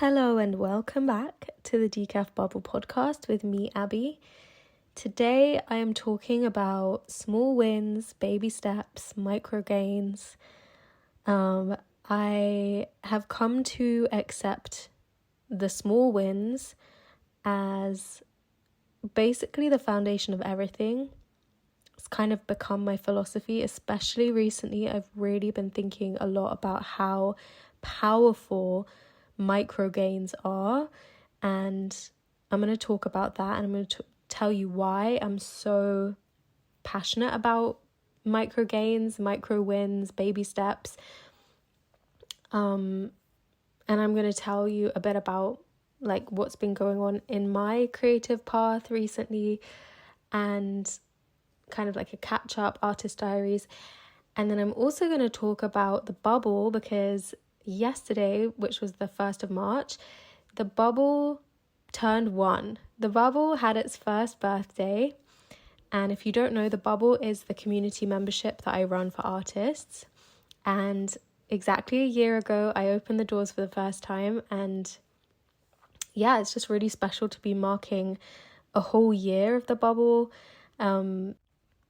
Hello and welcome back to the Decaf Bubble podcast with me, Abby. Today I am talking about small wins, baby steps, micro gains. I have come to accept the small wins as basically the foundation of everything. It's kind of become my philosophy, especially recently. I've really been thinking a lot about how powerful micro gains are, and I'm going to talk about that, and I'm going to tell you why I'm so passionate about micro gains, micro wins, baby steps. And I'm going to tell you a bit about like what's been going on in my creative path recently, and kind of like a catch up, artist diaries. And then I'm also going to talk about the bubble, because yesterday, which was the 1st of March, the bubble turned 1. The bubble had its first birthday. And if you don't know, the bubble is the community membership that I run for artists. And exactly a year ago, I opened the doors for the first time. And yeah, it's just really special to be marking a whole year of the bubble.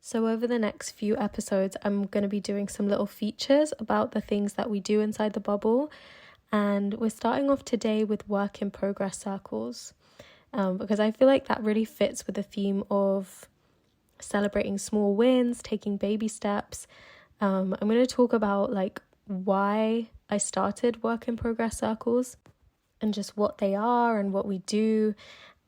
So over the next few episodes, I'm going to be doing some little features about the things that we do inside the bubble. And we're starting off today with work in progress circles, because I feel like that really fits with the theme of celebrating small wins, taking baby steps. I'm going to talk about like why I started work in progress circles and just what they are and what we do.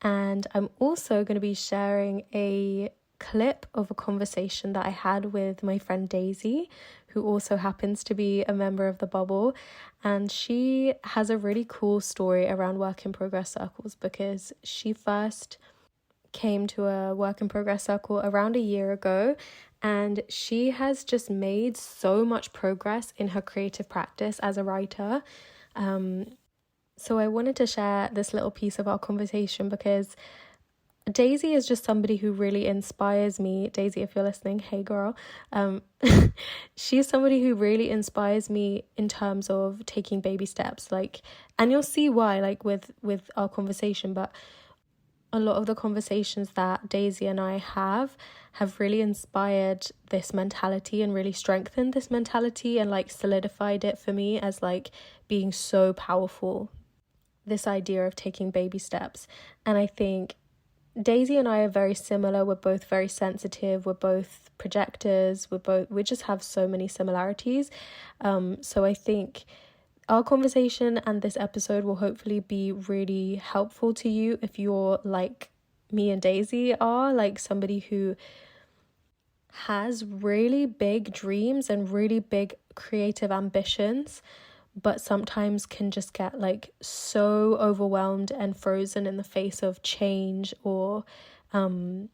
And I'm also going to be sharing a clip of a conversation that I had with my friend Daisy, who also happens to be a member of the bubble, and she has a really cool story around work in progress circles, because she first came to a work in progress circle around a year ago, and she has just made so much progress in her creative practice as a writer. So I wanted to share this little piece of our conversation because Daisy is just somebody who really inspires me. Daisy, if you're listening, hey girl. She's somebody who really inspires me in terms of taking baby steps. And you'll see why, with our conversation. But a lot of the conversations that Daisy and I have really inspired this mentality and really strengthened this mentality and solidified it for me as being so powerful. This idea of taking baby steps. And I think Daisy and I are very similar. We're both very sensitive. We're both projectors. We just have so many similarities. So I think our conversation and this episode will hopefully be really helpful to you if you're like me and Daisy are, like somebody who has really big dreams and really big creative ambitions, but sometimes can just get so overwhelmed and frozen in the face of change, or overthinking,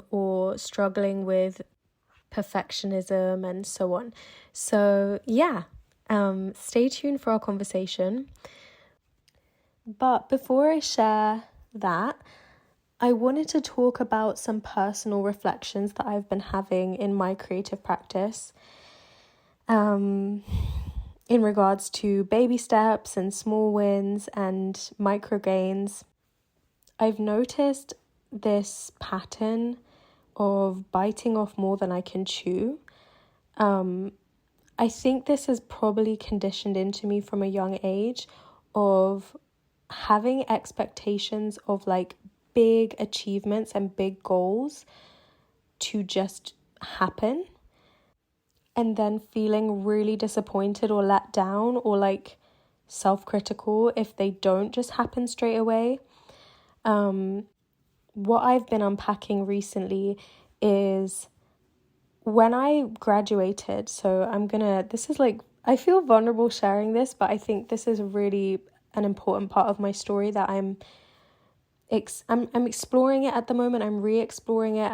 or struggling with perfectionism and so on. So yeah, stay tuned for our conversation. But before I share that, I wanted to talk about some personal reflections that I've been having in my creative practice. In regards to baby steps and small wins and micro gains, I've noticed this pattern of biting off more than I can chew. I think this is probably conditioned into me from a young age of having expectations of big achievements and big goals to just happen, and then feeling really disappointed or let down or self-critical if they don't just happen straight away. What I've been unpacking recently is when I graduated. So I feel vulnerable sharing this, but I think this is really an important part of my story that I'm exploring it at the moment. I'm re-exploring it.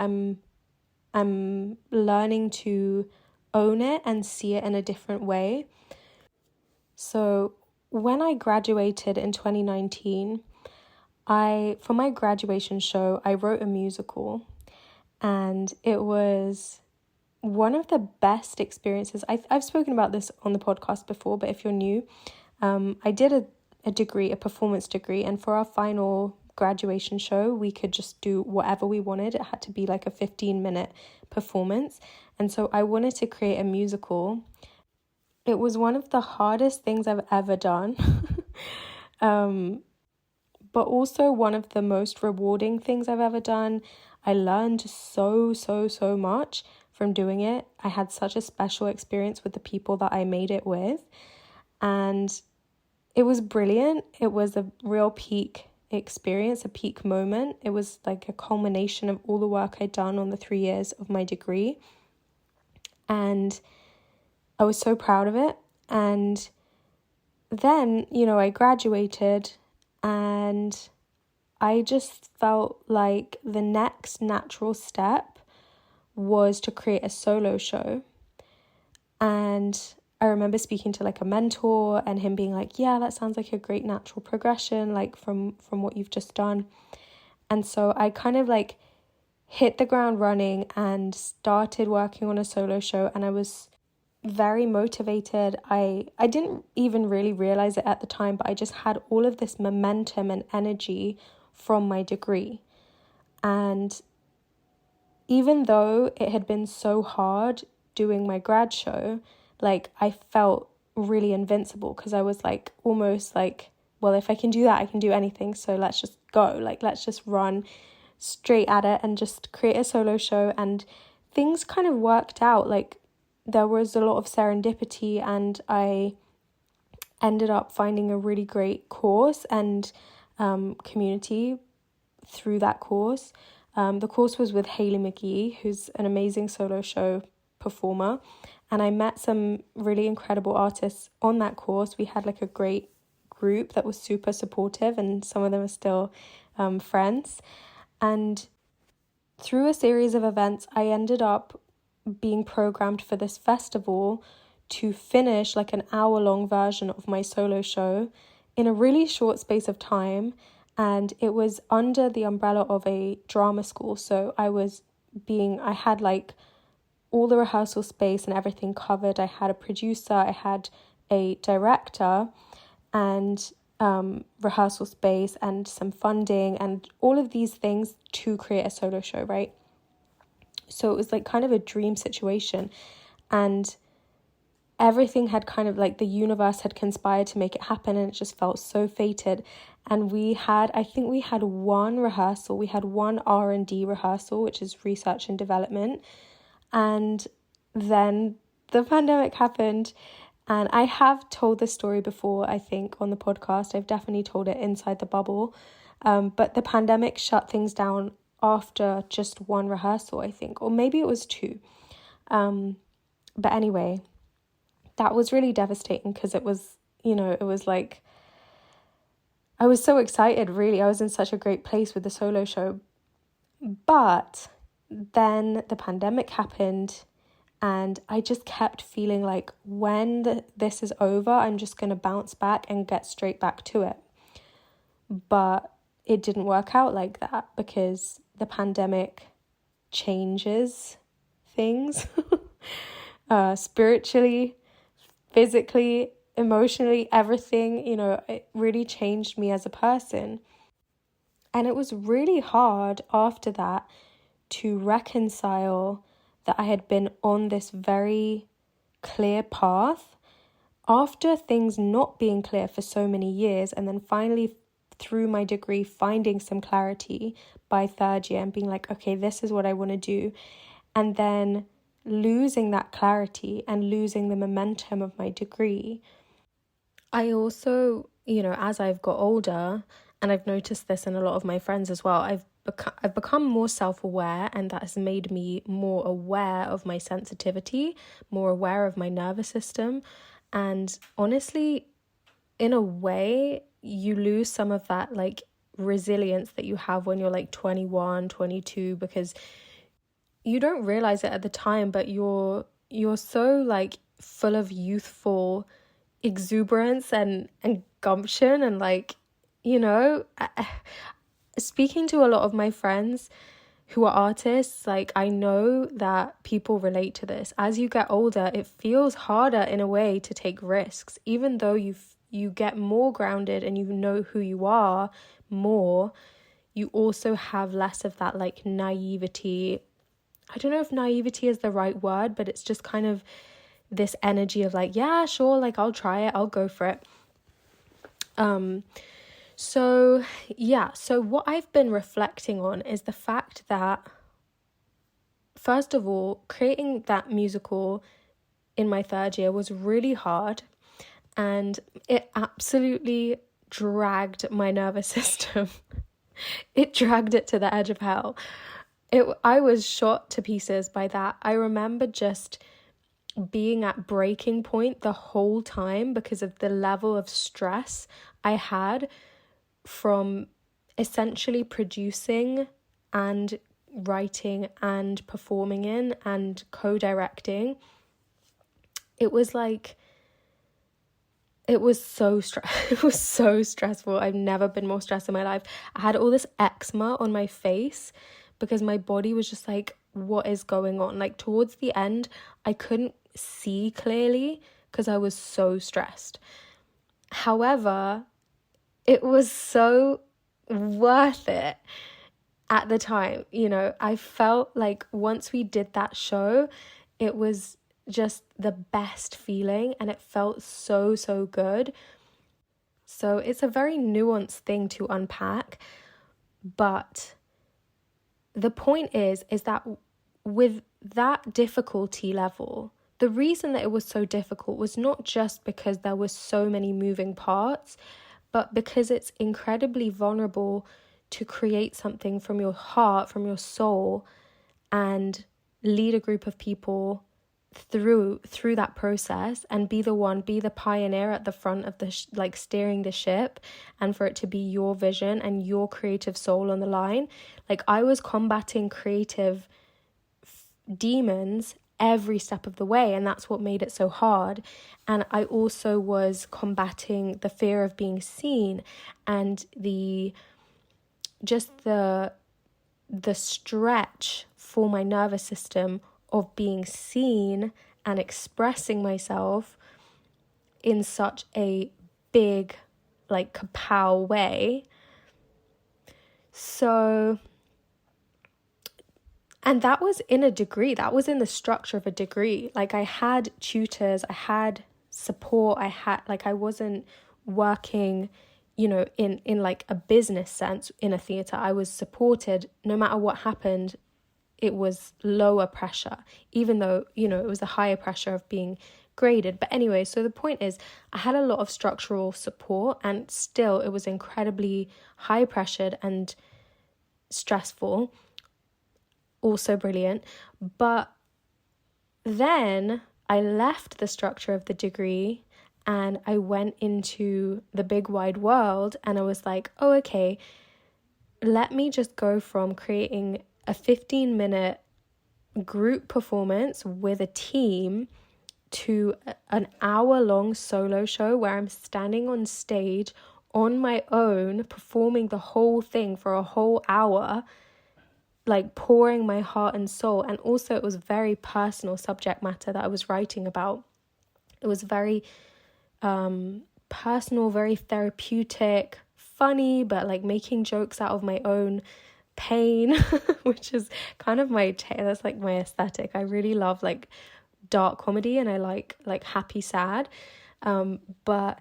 I'm learning to own it and see it in a different way. So when I graduated in 2019, for my graduation show, I wrote a musical, and it was one of the best experiences. I've spoken about this on the podcast before, but if you're new, I did a performance degree, and for our final graduation show, we could just do whatever we wanted. It had to be like a 15-minute performance. And so I wanted to create a musical. It was one of the hardest things I've ever done. But also one of the most rewarding things I've ever done. I learned so much from doing it. I had such a special experience with the people that I made it with, and it was brilliant. It was a real peak experience, a peak moment. It was like a culmination of all the work I'd done on the 3 years of my degree, and I was so proud of it. And then, I graduated, and I just felt like the next natural step was to create a solo show. And I remember speaking to like a mentor and him being like, yeah, that sounds like a great natural progression, like from what you've just done. And so I kind of like hit the ground running and started working on a solo show, and I was very motivated. I didn't even really realize it at the time, but I just had all of this momentum and energy from my degree. And even though it had been so hard doing my grad show, like I felt really invincible, because I was like almost like, well, if I can do that, I can do anything. So let's just go, like let's just run straight at it and just create a solo show. And things kind of worked out. Like there was a lot of serendipity, and I ended up finding a really great course and community through that course. The course was with Hayley McGee, who's an amazing solo show performer, and I met some really incredible artists on that course. We had like a great group that was super supportive, and some of them are still friends. And through a series of events, I ended up being programmed for this festival to finish like an hour-long version of my solo show in a really short space of time. And it was under the umbrella of a drama school. So I had like all the rehearsal space and everything covered. I had a producer, I had a director, and rehearsal space and some funding and all of these things to create a solo show, right? So it was like kind of a dream situation, and everything had kind of like the universe had conspired to make it happen, and it just felt so fated. And I think we had one rehearsal. We had one R&D rehearsal, which is research and development. And then the pandemic happened. And I have told this story before, I think, on the podcast. I've definitely told it inside the bubble. But the pandemic shut things down after just one rehearsal, I think. Or maybe it was two. But anyway, that was really devastating, because it was like, I was so excited, really. I was in such a great place with the solo show. But then the pandemic happened, and I just kept feeling like when this is over, I'm just going to bounce back and get straight back to it. But it didn't work out like that, because the pandemic changes things spiritually, physically, emotionally, everything. It really changed me as a person. And it was really hard after that to reconcile that I had been on this very clear path after things not being clear for so many years, and then finally through my degree finding some clarity by third year and being like, okay, this is what I want to do. And then losing that clarity and losing the momentum of my degree. I also, as I've got older, and I've noticed this in a lot of my friends as well, I've become more self-aware, and that has made me more aware of my sensitivity, more aware of my nervous system. And honestly, in a way, you lose some of that like resilience that you have when you're like 21, 22, because you don't realize it at the time, but you're so like full of youthful exuberance and gumption, and like, speaking to a lot of my friends who are artists, like I know that people relate to this. As you get older, it feels harder in a way to take risks, even though you you get more grounded and you know who you are more, you also have less of that like naivety. I don't know if naivety is the right word, but it's just kind of this energy of like, yeah, sure, like I'll try it, I'll go for it. So what I've been reflecting on is the fact that, first of all, creating that musical in my third year was really hard, and it absolutely dragged my nervous system. It dragged it to the edge of hell. I was shot to pieces by that. I remember just being at breaking point the whole time because of the level of stress I had from essentially producing and writing and performing in and co-directing. It was like, it was so stressful. I've never been more stressed in my life. I had all this eczema on my face because my body was just like, what is going on? Like towards the end, I couldn't see clearly because I was so stressed. However, it was so worth it at the time. You know, I felt like once we did that show, it was just the best feeling and it felt so good. So it's a very nuanced thing to unpack, but the point is that with that difficulty level, the reason that it was so difficult was not just because there were so many moving parts, but because it's incredibly vulnerable to create something from your heart, from your soul, and lead a group of people through that process and be the pioneer at the front of the like steering the ship, and for it to be your vision and your creative soul on the line. Like I was combating creative demons every step of the way, and that's what made it so hard. And I also was combating the fear of being seen and the stretch for my nervous system of being seen and expressing myself in such a big, like, kapow way. So, and that was in a degree, that was in the structure of a degree. Like, I had tutors, I had support, I wasn't working, you know, in like a business sense in a theatre. I was supported no matter what happened. It was lower pressure, even though, you know, it was the higher pressure of being graded. But anyway, so the point is, I had a lot of structural support, and still it was incredibly high pressured and stressful, also brilliant. But then I left the structure of the degree and I went into the big wide world, and I was like, oh, okay, let me just go from creating a 15-minute group performance with a team to an hour-long solo show where I'm standing on stage on my own, performing the whole thing for a whole hour, like pouring my heart and soul. And also it was very personal subject matter that I was writing about. It was very personal, very therapeutic, funny, but like making jokes out of my own pain, which is kind of that's like my aesthetic. I really love like dark comedy, and I like happy sad, but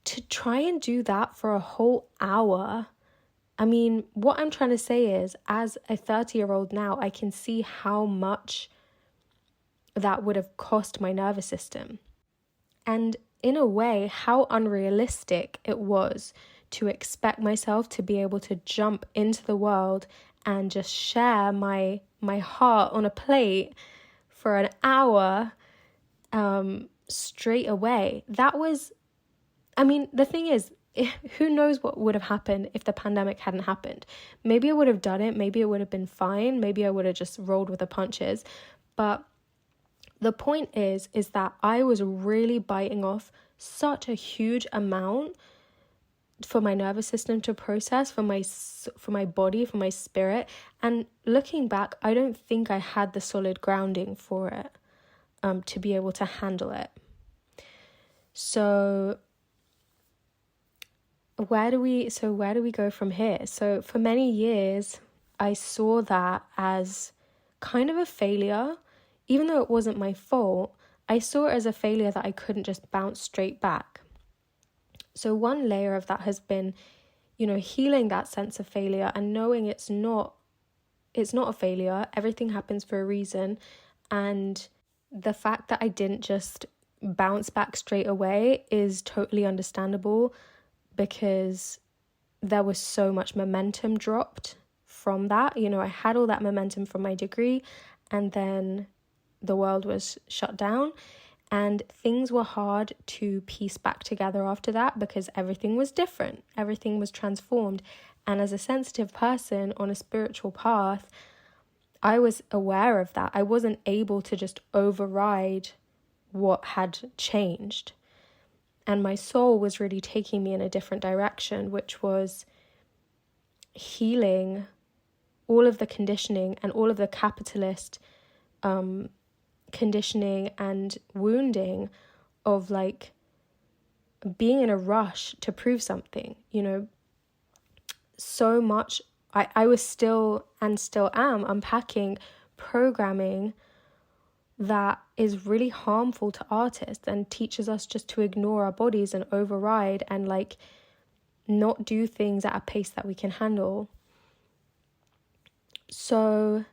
to try and do that for a whole hour, I mean, what I'm trying to say is, as a 30-year-old now, I can see how much that would have cost my nervous system, and in a way how unrealistic it was to expect myself to be able to jump into the world and just share my heart on a plate for an hour straight away. That was, I mean, the thing is, who knows what would have happened if the pandemic hadn't happened. Maybe I would have done it. Maybe it would have been fine. Maybe I would have just rolled with the punches. But the point is that I was really biting off such a huge amount for my nervous system to process, for my body, for my spirit. And looking back, I don't think I had the solid grounding for it, to be able to handle it. So where do we go from here? So for many years, I saw that as kind of a failure. Even though it wasn't my fault, I saw it as a failure that I couldn't just bounce straight back. So one layer of that has been, healing that sense of failure and knowing it's not a failure. Everything happens for a reason. And the fact that I didn't just bounce back straight away is totally understandable, because there was so much momentum dropped from that. I had all that momentum from my degree, and then the world was shut down and things were hard to piece back together after that, because everything was different, everything was transformed. And as a sensitive person on a spiritual path, I was aware of that. I wasn't able to just override what had changed. And my soul was really taking me in a different direction, which was healing all of the conditioning and all of the capitalist conditioning and wounding of like being in a rush to prove something. So much I was still and still am unpacking programming that is really harmful to artists and teaches us just to ignore our bodies and override and like not do things at a pace that we can handle. So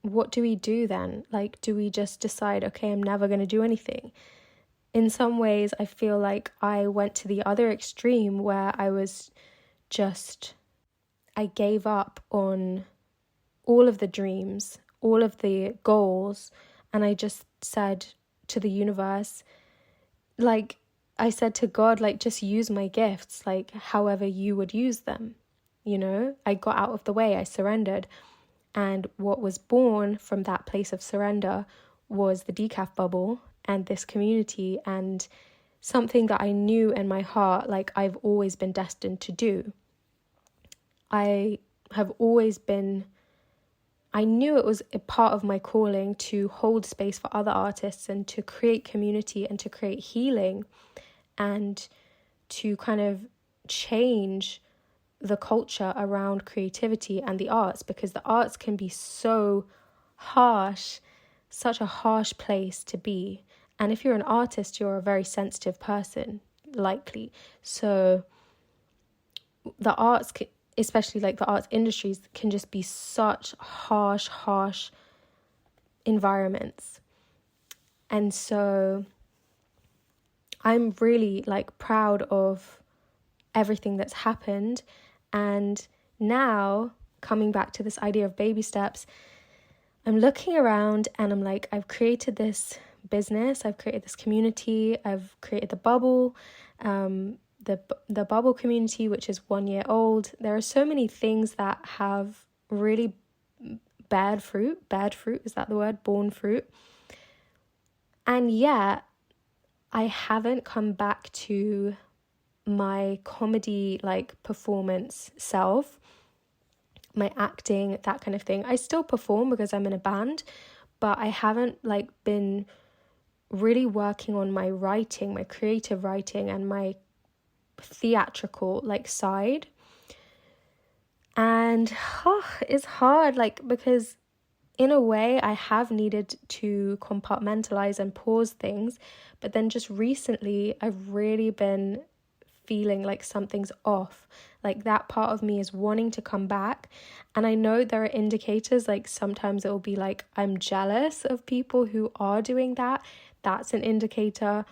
what do we do then? Like, do we just decide, okay, I'm never going to do anything? In some ways, I feel like I went to the other extreme where I gave up on all of the dreams, all of the goals, and I just said to the universe, like, I said to God, like, just use my gifts, like, however you would use them. I got out of the way, I surrendered. And what was born from that place of surrender was the decaf bubble and this community and something that I knew in my heart, like, I've always been destined to do. I knew it was a part of my calling to hold space for other artists and to create community and to create healing and to kind of change the culture around creativity and the arts, because the arts can be so harsh, such a harsh place to be. And if you're an artist, you're a very sensitive person, likely. So the arts, especially like the arts industries, can just be such harsh environments. And so I'm really like proud of everything that's happened. And now, coming back to this idea of baby steps, I'm looking around and I'm like, I've created this business, I've created this community, I've created the bubble, the bubble community, which is 1 year old. There are so many things that have really bad fruit, is that the word? Born fruit. And yet, I haven't come back to my comedy like performance self, my acting, that kind of thing. I still perform because I'm in a band, but I haven't like been really working on my writing, my creative writing and my theatrical like side. And it's hard, like, because in a way I have needed to compartmentalize and pause things, but then just recently I've really been feeling like something's off. Like that part of me is wanting to come back. And I know there are indicators, like sometimes it will be like I'm jealous of people who are doing that. That's an indicator.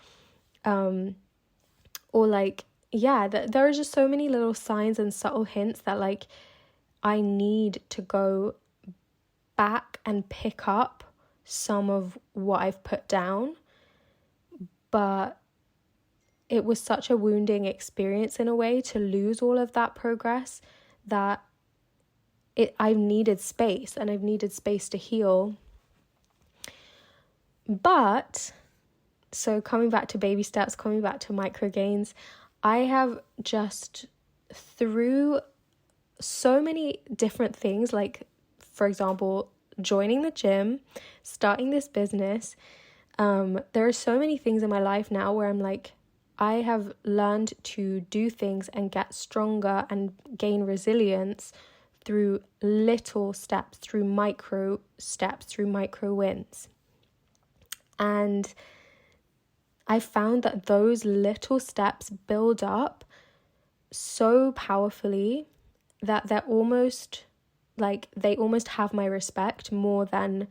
Or like, yeah, there are just so many little signs and subtle hints that like I need to go back and pick up some of what I've put down. But it was such a wounding experience in a way to lose all of that progress that I've needed space, and I've needed space to heal. But so coming back to baby steps, coming back to micro gains, I have just through so many different things, like for example, joining the gym, starting this business. There are so many things in my life now where I'm like, I have learned to do things and get stronger and gain resilience through little steps, through micro steps, through micro wins. And I found that those little steps build up so powerfully that they almost have my respect more than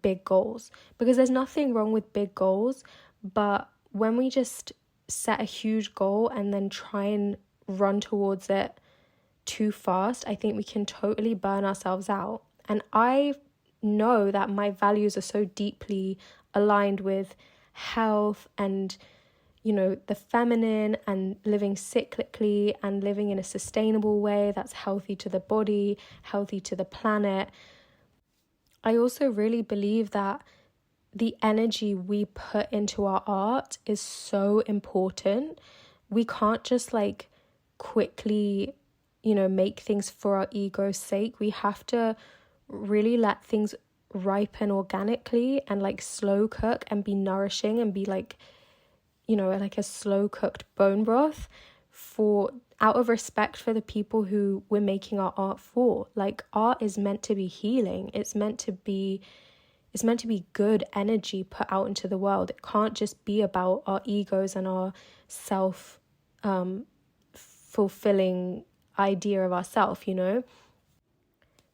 big goals. Because there's nothing wrong with big goals, but when we just set a huge goal and then try and run towards it too fast, I think we can totally burn ourselves out. And I know that my values are so deeply aligned with health and, you know, the feminine, and living cyclically and living in a sustainable way that's healthy to the body, healthy to the planet. I also really believe that the energy we put into our art is so important. We can't just like quickly, you know, make things for our ego's sake. We have to really let things ripen organically and like slow cook and be nourishing and be like, you know, like a slow cooked bone broth, for out of respect for the people who we're making our art for. Like, art is meant to be healing. It's meant to be good energy put out into the world. It can't just be about our egos and our self fulfilling idea of ourself, you know.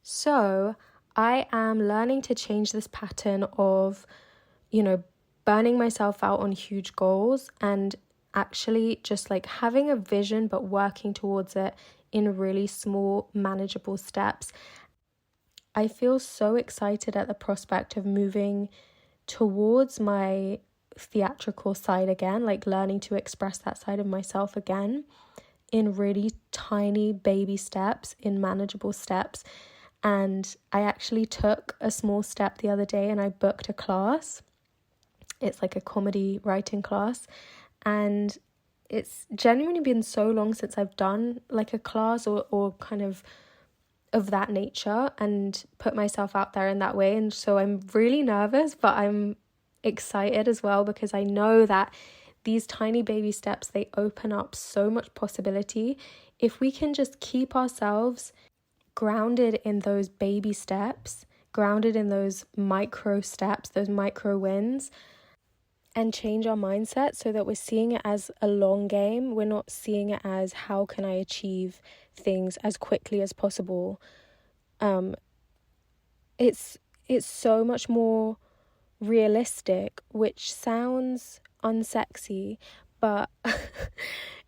So I am learning to change this pattern of, you know, burning myself out on huge goals and actually just like having a vision but working towards it in really small, manageable steps. I feel so excited at the prospect of moving towards my theatrical side again, like learning to express that side of myself again in really tiny baby steps, in manageable steps. And I actually took a small step the other day and I booked a class. It's like a comedy writing class, and it's genuinely been so long since I've done like a class or kind of that nature and put myself out there in that way. And so I'm really nervous, but I'm excited as well, because I know that these tiny baby steps, they open up so much possibility if we can just keep ourselves grounded in those baby steps, grounded in those micro steps, those micro wins, and change our mindset so that we're seeing it as a long game. We're not seeing it as, how can I achieve things as quickly as possible. It's so much more realistic, which sounds unsexy, but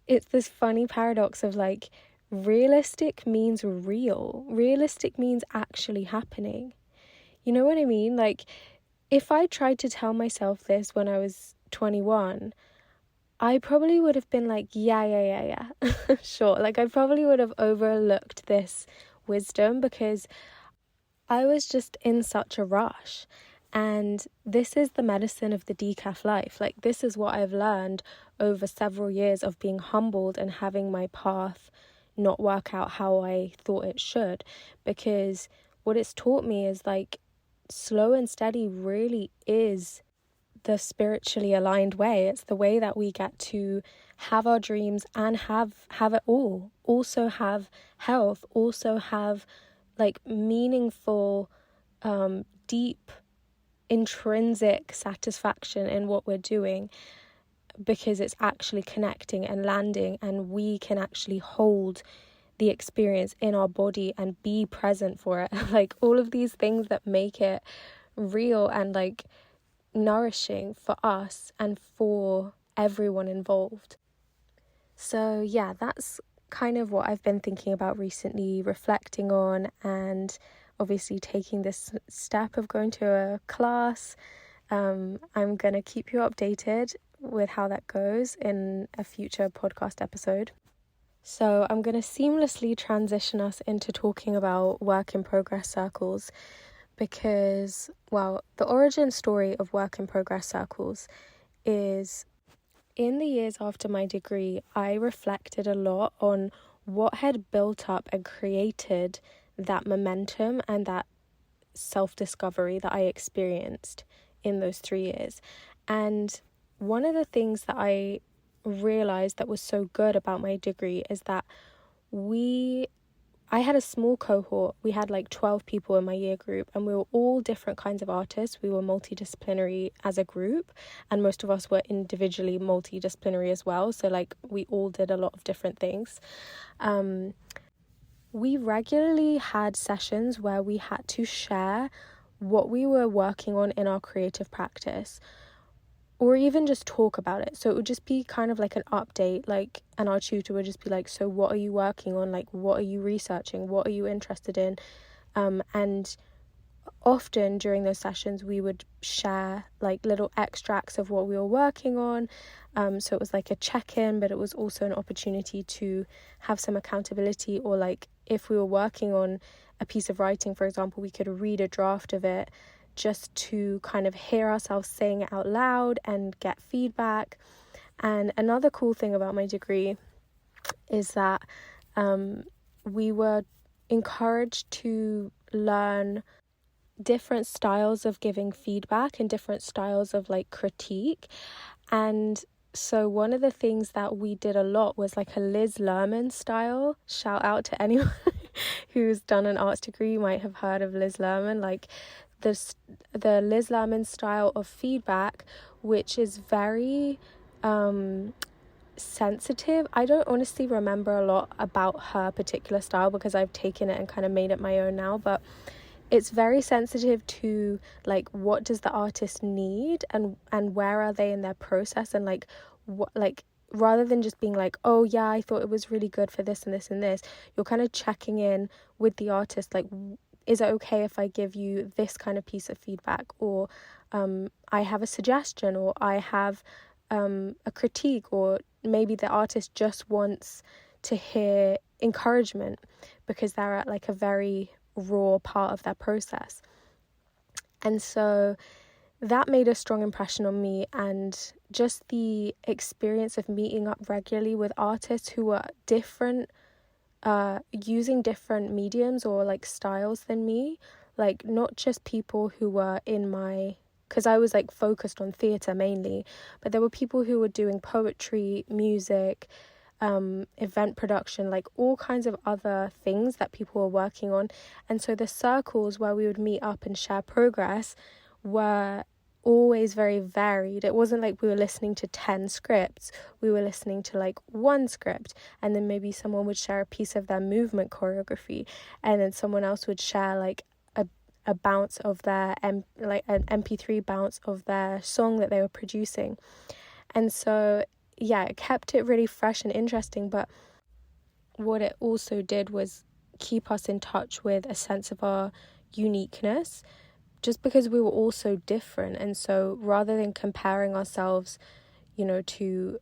it's this funny paradox of like, realistic means real. Realistic means actually happening. You know what I mean? Like, if I tried to tell myself this when I was 21, I probably would have been like, yeah, sure. Like, I probably would have overlooked this wisdom because I was just in such a rush. And this is the medicine of the decaf life. Like, this is what I've learned over several years of being humbled and having my path not work out how I thought it should. Because what it's taught me is like, slow and steady really is the spiritually aligned way. It's the way that we get to have our dreams and have it all. Also have health, also have like meaningful, deep, intrinsic satisfaction in what we're doing, because it's actually connecting and landing, and we can actually hold the experience in our body and be present for it. Like, all of these things that make it real and like nourishing for us and for everyone involved. So yeah, that's kind of what I've been thinking about recently, reflecting on, and obviously taking this step of going to a class. I'm going to keep you updated with how that goes in a future podcast episode. So I'm going to seamlessly transition us into talking about work in progress circles, because, well, the origin story of work in progress circles is, in the years after my degree, I reflected a lot on what had built up and created that momentum and that self-discovery that I experienced in those 3 years. And one of the things that I realized that was so good about my degree is that I had a small cohort. We had like 12 people in my year group, and we were all different kinds of artists. We were multidisciplinary as a group, and most of us were individually multidisciplinary as well. So like we all did a lot of different things. We regularly had sessions where we had to share what we were working on in our creative practice, or even just talk about it. So it would just be kind of like an update, like, and our tutor would just be like, so what are you working on? Like, what are you researching? What are you interested in? And often during those sessions, we would share like little extracts of what we were working on. So it was like a check-in, but it was also an opportunity to have some accountability, or like if we were working on a piece of writing, for example, we could read a draft of it just to kind of hear ourselves saying it out loud and get feedback. And another cool thing about my degree is that we were encouraged to learn different styles of giving feedback and different styles of like critique. And so one of the things that we did a lot was like a Liz Lerman style. Shout out to anyone who's done an arts degree. You might have heard of Liz Lerman. Like the Liz Lerman style of feedback, which is very sensitive. I don't honestly remember a lot about her particular style because I've taken it and kind of made it my own now, but it's very sensitive to like what does the artist need and where are they in their process, and like what, like rather than just being like, oh yeah, I thought it was really good for this and this and this, you're kind of checking in with the artist, like, is it okay if I give you this kind of piece of feedback, or I have a suggestion, or I have a critique, or maybe the artist just wants to hear encouragement because they're at like a very raw part of their process. And so that made a strong impression on me, and just the experience of meeting up regularly with artists who were different, using different mediums or like styles than me, like not just people who were in my, because I was like focused on theatre mainly, but there were people who were doing poetry, music, event production, like all kinds of other things that people were working on. And so the circles where we would meet up and share progress were always very varied. It wasn't like we were listening to 10 scripts. We were listening to like one script, and then maybe someone would share a piece of their movement choreography, and then someone else would share like a bounce of their like an MP3 bounce of their song that they were producing. And so yeah, it kept it really fresh and interesting, but what it also did was keep us in touch with a sense of our uniqueness, just because we were all so different. And so rather than comparing ourselves, you know, to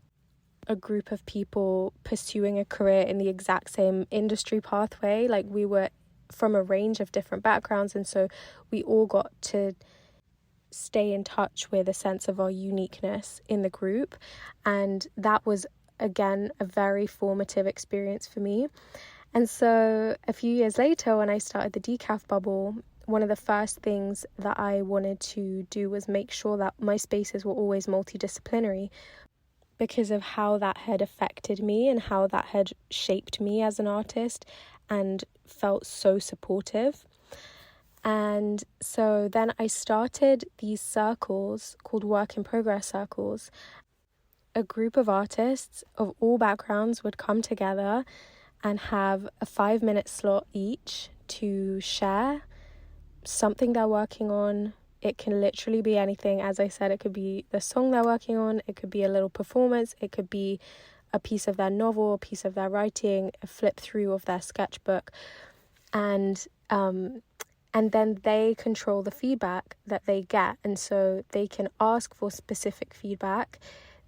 a group of people pursuing a career in the exact same industry pathway, like we were from a range of different backgrounds, and so we all got to stay in touch with a sense of our uniqueness in the group. And that was again a very formative experience for me. And so a few years later, when I started the decaf bubble, one of the first things that I wanted to do was make sure that my spaces were always multidisciplinary, because of how that had affected me and how that had shaped me as an artist and felt so supportive. And so then I started these circles called work in progress circles. A group of artists of all backgrounds would come together and have a 5-minute slot each to share something they're working on. It can literally be anything. As I said, it could be the song they're working on, it could be a little performance, it could be a piece of their novel, a piece of their writing, a flip through of their sketchbook. And then they control the feedback that they get. And so they can ask for specific feedback.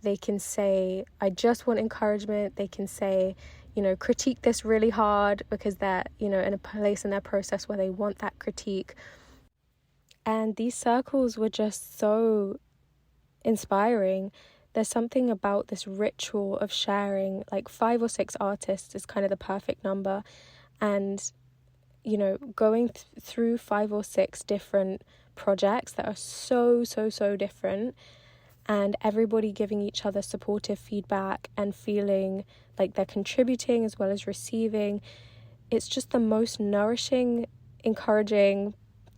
They can say, I just want encouragement. They can say, you know, critique this really hard, because they're, you know, in a place in their process where they want that critique. And these circles were just so inspiring. There's something about this ritual of sharing, like 5 or 6 artists is kind of the perfect number. And you know, going through 5 or 6 different projects that are so different, and everybody giving each other supportive feedback and feeling like they're contributing as well as receiving. It's just the most nourishing, encouraging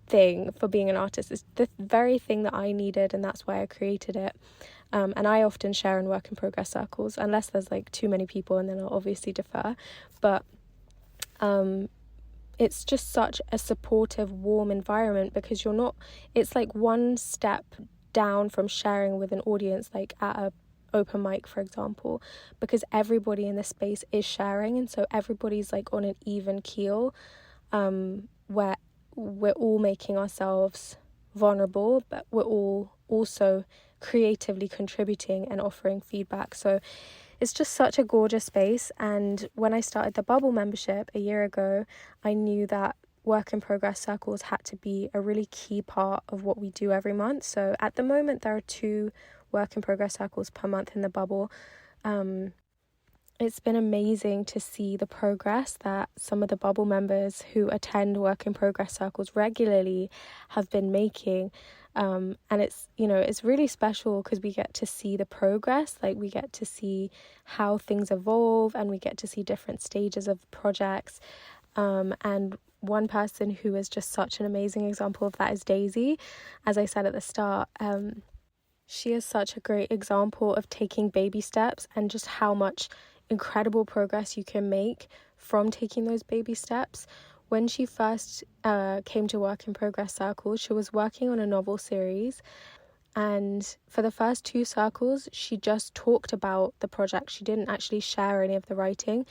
thing for being an artist. It's the very thing that I needed, and that's why I created it. And I often share in work in progress circles, unless there's like too many people, and then I'll obviously defer. But it's just such a supportive, warm environment, because it's like one step down from sharing with an audience, like at a open mic, for example, because everybody in the space is sharing, and so everybody's like on an even keel, where we're all making ourselves vulnerable, but we're all also creatively contributing and offering feedback. So it's just such a gorgeous space. And when I started the Bubble membership a year ago, I knew that work in progress circles had to be a really key part of what we do every month. So at the moment there are 2 work in progress circles per month in the Bubble. It's been amazing to see the progress that some of the Bubble members who attend work in progress circles regularly have been making. And it's, it's really special because we get to see the progress, like we get to see how things evolve, and we get to see different stages of projects. And one person who is just such an amazing example of that is Daisy. As I said at the start, she is such a great example of taking baby steps and just how much incredible progress you can make from taking those baby steps. When she first came to work in progress circles, she was working on a novel series, and for the first 2 circles she just talked about the project. She didn't actually share any of the writing.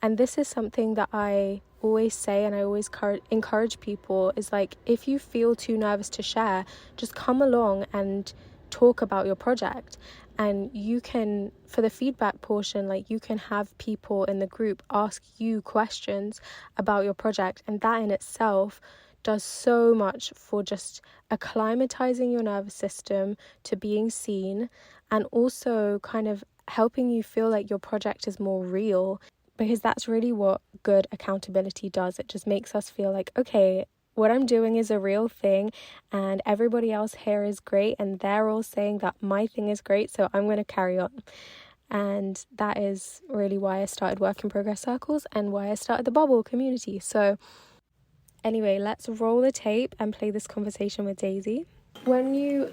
And this is something that I always say, and I always encourage people, is like, if you feel too nervous to share, just come along and talk about your project. And you can, for the feedback portion, like you can have people in the group ask you questions about your project, and that in itself does so much for just acclimatizing your nervous system to being seen, and also kind of helping you feel like your project is more real, because that's really what good accountability does. It just makes us feel like, okay, what I'm doing is a real thing, and everybody else here is great, and they're all saying that my thing is great, so I'm going to carry on. And that is really why I started work in progress circles and why I started the Bubble community. So anyway, let's roll the tape and play this conversation with Daisy. When you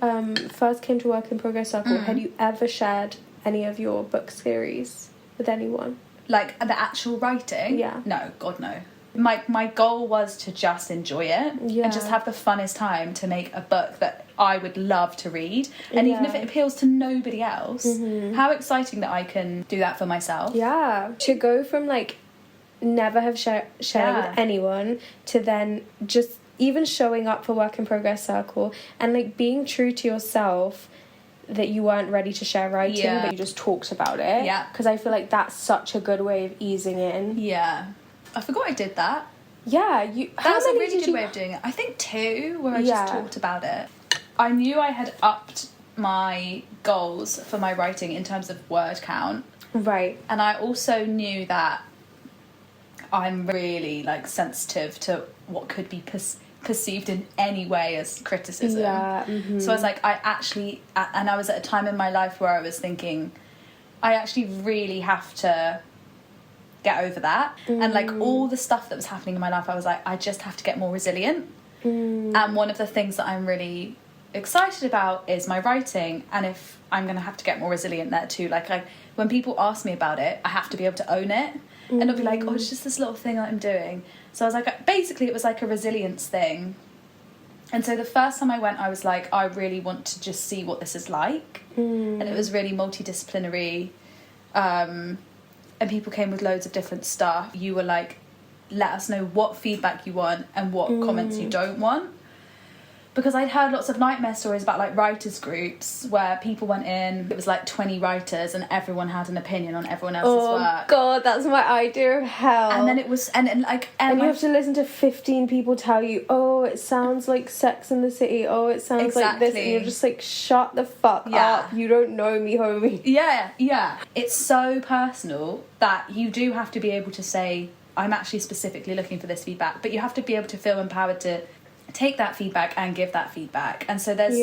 first came to work in progress circle, had you ever shared any of your book series with anyone? Like the actual writing? Yeah. No, God no. My goal was to just enjoy it and just have the funnest time to make a book that I would love to read. And even if it appeals to nobody else, how exciting that I can do that for myself. Yeah. To go from like never have shared with anyone to then just even showing up for work in progress circle and like being true to yourself, that you weren't ready to share writing, but you just talked about it. Yeah. Because I feel like that's such a good way of easing in. Yeah. I forgot I did that. Yeah, that was a really good way of doing it. I think 2 where I just talked about it. I knew I had upped my goals for my writing in terms of word count. Right. And I also knew that I'm really like sensitive to what could be perceived in any way as criticism. Yeah. So I was like, and I was at a time in my life where I was thinking, I actually really have to get over that. And like all the stuff that was happening in my life, I was like, I just have to get more resilient. And one of the things that I'm really excited about is my writing, and if I'm going to have to get more resilient there too, like when people ask me about it, I have to be able to own it and not be like, oh, it's just this little thing that I'm doing. So I was like, basically it was like a resilience thing. And so the first time I went, I was like, I really want to just see what this is like. And it was really multidisciplinary, and people came with loads of different stuff. You were like, let us know what feedback you want and what comments you don't want. Because I'd heard lots of nightmare stories about like writers groups where people went in, it was like 20 writers and everyone had an opinion on everyone else's work. Oh God, that's my idea of hell. And then it was, and you have to listen to 15 people tell you, oh, it sounds like Sex and the City, oh, it sounds like this, and you're just like, shut the fuck up, you don't know me, homie. Yeah. It's so personal that you do have to be able to say, I'm actually specifically looking for this feedback, but you have to be able to feel empowered to take that feedback and give that feedback. And so there's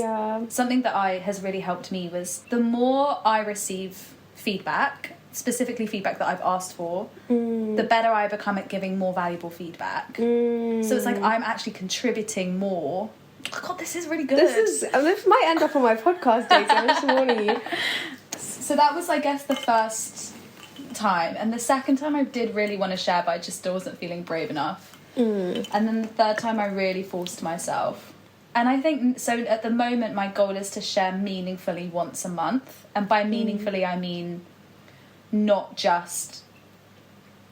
something that has really helped me was the more I receive feedback, specifically feedback that I've asked for, the better I become at giving more valuable feedback. So it's like I'm actually contributing more. Oh God, this is really good. This might end up on my podcast day, so I'm just warning you. So that was, I guess, the first time. And the second time I did really want to share, but I just still wasn't feeling brave enough. And then the third time I really forced myself. And I think, so at the moment, my goal is to share meaningfully once a month. And by meaningfully, I mean not just,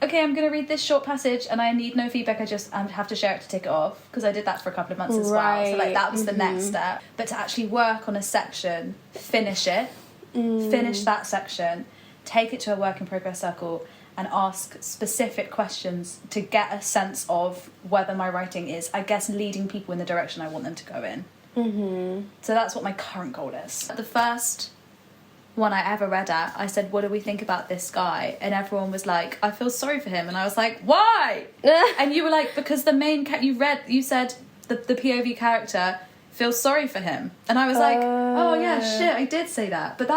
okay, I'm going to read this short passage and I need no feedback, I have to share it to tick it off. Because I did that for a couple of months as well. So like that was the next step. But to actually work on a section, finish it, finish that section, take it to a work in progress circle, and ask specific questions to get a sense of whether my writing is, I guess, leading people in the direction I want them to go in. So that's what my current goal is. The first one I ever read at, I said, what do we think about this guy? And everyone was like, I feel sorry for him. And I was like, why? And you were like, because the main you said the POV character feels sorry for him. And I was like, oh yeah, shit, I did say that. But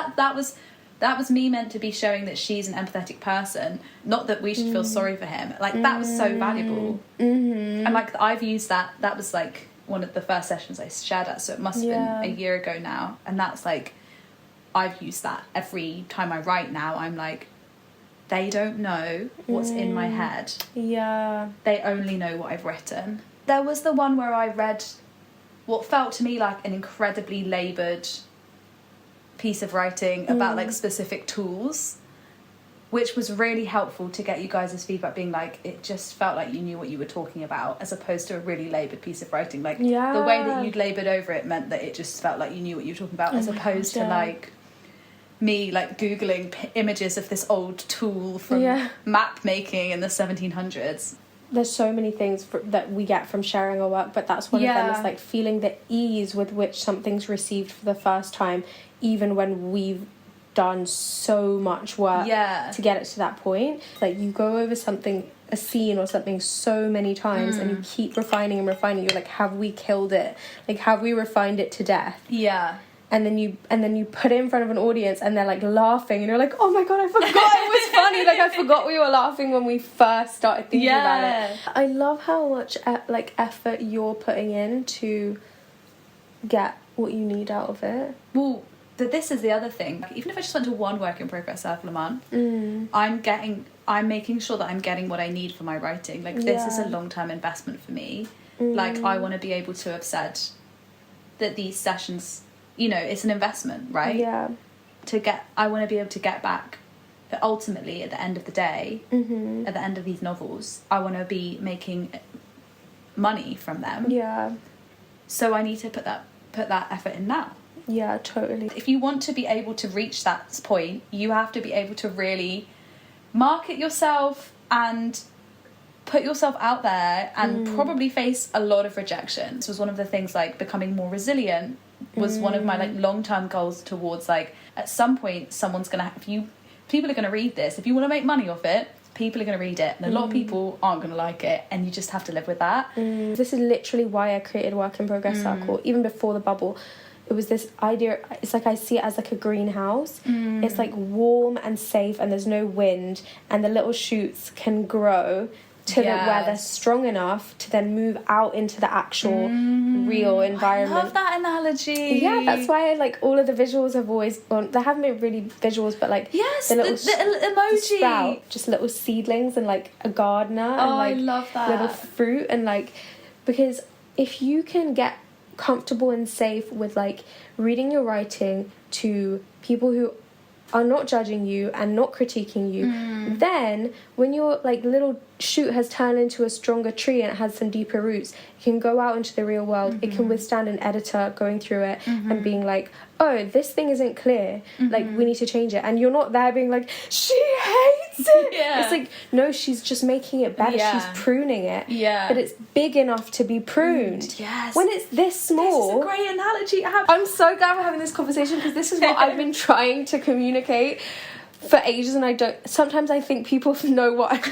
that was me meant to be showing that she's an empathetic person, not that we should feel sorry for him. Like, that was so valuable. And, like, I've used that. That was, like, one of the first sessions I shared at, so it must have been a year ago now. And that's, like, I've used that every time I write now. I'm like, they don't know what's in my head. Yeah. They only know what I've written. There was the one where I read what felt to me like an incredibly laboured piece of writing about like specific tools, which was really helpful to get you guys' feedback, being like, it just felt like you knew what you were talking about, as opposed to a really laboured piece of writing. Like, the way that you'd laboured over it meant that it just felt like you knew what you were talking about, as opposed to like me like googling images of this old tool from map making in the 1700s. There's so many things that we get from sharing our work, but that's one of them, is like feeling the ease with which something's received for the first time, even when we've done so much work to get it to that point. Like, you go over a scene or something so many times and you keep refining. You're like, have we killed it? Like, have we refined it to death? And then you put it in front of an audience and they're like laughing and you're like, oh my God, I forgot it was funny. Like, I forgot we were laughing when we first started thinking about it. I love how much effort you're putting in to get what you need out of it. Well, this is the other thing. Even if I just went to one work in progress circle a month, I'm making sure that I'm getting what I need for my writing. Like, this is a long-term investment for me. Like, I want to be able to have said that these sessions, you know, it's an investment, right? I want to be able to get back, that ultimately at the end of the day, at the end of these novels, I want to be making money from them. So I need to put that effort in now. Yeah, totally. If you want to be able to reach that point, you have to be able to really market yourself and put yourself out there and probably face a lot of rejection. This was one of the things, like, becoming more resilient was one of my like long-term goals towards, like, at some point someone's gonna people are gonna read this. If you want to make money off it, people are gonna read it, and a lot of people aren't gonna like it, and you just have to live with that. This is literally why I created Work in Progress Circle. Even before the bubble, it was this idea. It's like, I see it as like a greenhouse. It's like warm and safe, and there's no wind, and the little shoots can grow to where they're strong enough to then move out into the actual real environment. I love that analogy. Yeah, that's why, like, all of the visuals have always gone, there haven't been really visuals, but like, the emoji, sprout, just little seedlings, and like a gardener, and like, I love that, little fruit, and like, because if you can get comfortable and safe with like reading your writing to people who are not judging you and not critiquing you, then when your like little shoot has turned into a stronger tree and it has some deeper roots, it can go out into the real world. It can withstand an editor going through it and being like, oh, this thing isn't clear, like, we need to change it. And you're not there being like, she hates it. It's like, no, she's just making it better. She's pruning it, but it's big enough to be pruned. When it's this small. This is a great analogy. I'm so glad we're having this conversation, because this is what I've been trying to communicate for ages, and sometimes I think people know what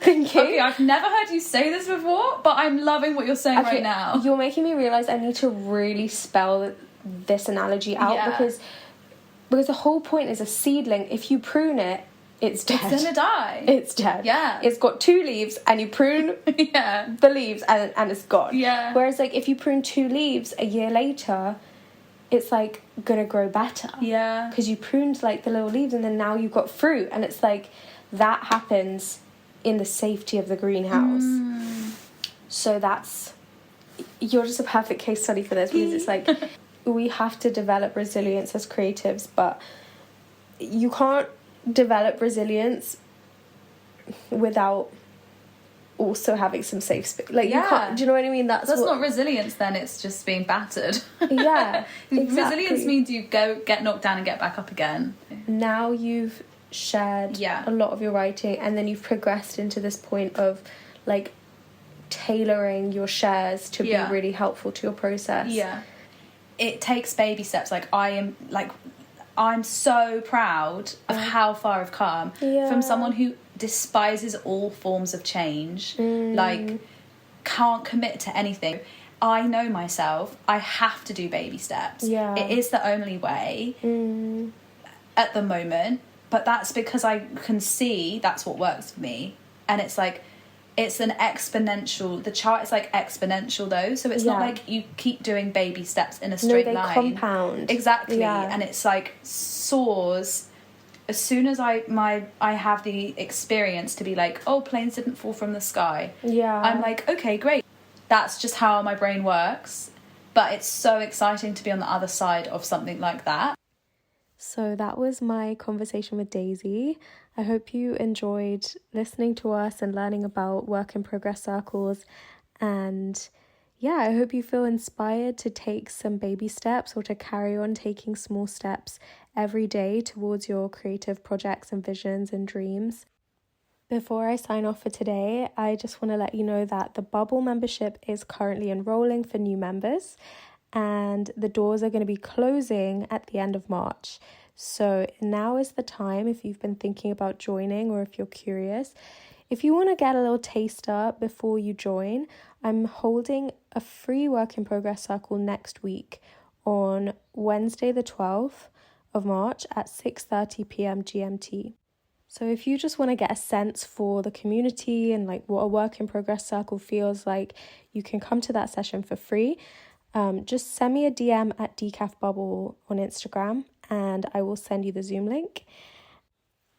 Okay, I've never heard you say this before, but I'm loving what you're saying right now. You're making me realise I need to really spell this analogy out, because the whole point is a seedling. If you prune it, it's dead. It's gonna die. It's dead. Yeah. It's got 2 leaves and you prune the leaves and it's gone. Yeah. Whereas like if you prune 2 leaves a year later, it's like gonna grow better. Yeah. Because you pruned like the little leaves and then now you've got fruit, and it's like that happens in the safety of the greenhouse. So you're just a perfect case study for this, because it's like we have to develop resilience as creatives, but you can't develop resilience without also having some safe space. Like you can't, do you know what I mean? That's not resilience then, it's just being battered. Yeah, exactly. Resilience means you get knocked down and get back up again. Now you've shared a lot of your writing, and then you've progressed into this point of like tailoring your shares to be really helpful to your process. It takes baby steps. Like I'm so proud of how far I've come from someone who despises all forms of change, like can't commit to anything. I know myself, I have to do baby steps. It is the only way at the moment, but that's because I can see that's what works for me. And it's like, it's an exponential, the chart is like exponential though, so it's not like you keep doing baby steps in a straight line. They compound. Exactly. And it's like soars as soon as I have the experience to be like, oh, planes didn't fall from the sky. I'm like, okay, great. That's just how my brain works. But it's so exciting to be on the other side of something like that. So that was my conversation with Daisy. I hope you enjoyed listening to us and learning about work in progress circles. And yeah, I hope you feel inspired to take some baby steps, or to carry on taking small steps every day towards your creative projects and visions and dreams. Before I sign off for today, I just want to let you know that the Bubble membership is currently enrolling for new members, and the doors are going to be closing at the end of March. So now is the time, if you've been thinking about joining, or if you're curious. If you want to get a little taster before you join, I'm holding a free work in progress circle next week on Wednesday the 12th of March at 6:30 p.m. GMT. So if you just want to get a sense for the community and like what a work in progress circle feels like, you can come to that session for free. Just send me a DM at decafbubble on Instagram and I will send you the Zoom link.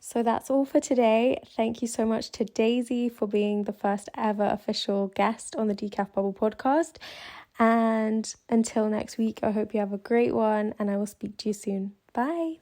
So that's all for today. Thank you so much to Daisy for being the first ever official guest on the Decaf Bubble podcast. And until next week, I hope you have a great one and I will speak to you soon. Bye.